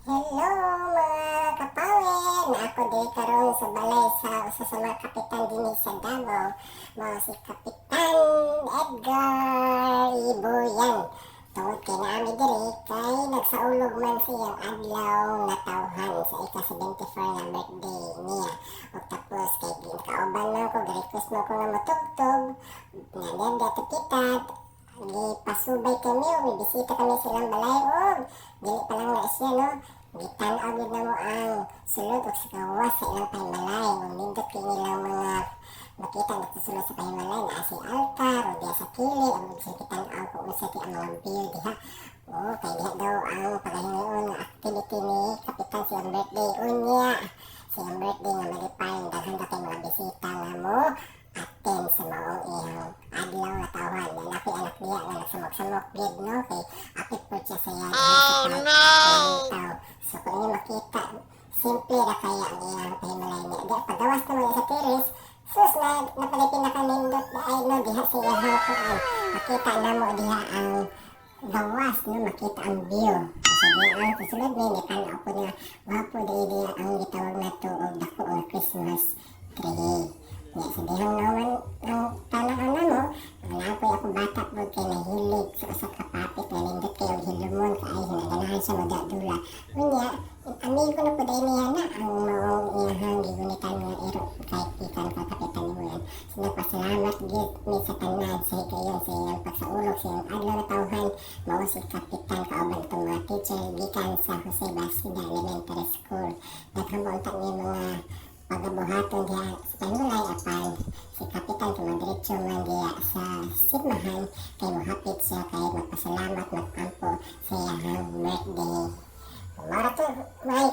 Hello mga kapawin! Ako di karon sa balay sa usa sa mga kapitan dinhi sa Davao. Mao si Kapitan Edgar Ibuyan. Tungod kay naami diri kay nagsaulog man siyang adlaw nga tawhan sa ika-74 nga birthday niya. O tapos kay ginakauban man ko, request mo ko nga matugtog. Nga diyan katipitad. Gipasubay kami o bibisita kami silang balay o dili pa lang na siya no. Gitan-aw gid na mo ang sulod o sa kawas sa ilang pahimalay. Kung nindot kayo nilang mga makita nagsusulod sa pahimalay na si altar o diya sa kili ang magsikitan-aw kung unsa ti ang mga view diha. O kay diha daw ang pagahingon nga activity ni Kapitan siyang birthday unya. Siyang birthday nga malipay daghan ka kay mga bisita nga mo attend sa maong iyang adlaw nga tawhan. Lalaki anak niya nga nagsamok-samok gid no kay apit po siya sa iya taw. So kung inyo makita, simple ra kaya ang iyang pahimalay niya. Di pagawas naman sa terrace, sus na napalipin na kanindot na ay no diha sa iya hakuan. Makita na mo diha ang gawas no, makita ang view. So diha ang susunod ni tanaw ko nga wapo diha ang gitawag na to og dako nga Christmas tree. Ya, sa dihang naman ang tanahan na mo, wala ako bata po kay nahilig sa usa ka papit na nindot kayo hilumon ka ay hinaganahan sa madadula. Unya, amigo na po dahil niya na ang maong iyahang gigunitan nga iro kahit ikan kakapitan mo yan. Sinagpasalamat gid mi sa tanan sa hikayon sa iyang pagsaulog sa iyang adlaw na tawhan. Mao si kapitan kauban itong mga teacher gikan sa Jose Basida Elementary School. Daghang maunta niya mga pagabuhaton diya sa pahimalay apan si Kapitan kumadiretso man diya sa sidmahan kay mohapit siya kay magpasalamat magampo sa iyang birthday. Mara to may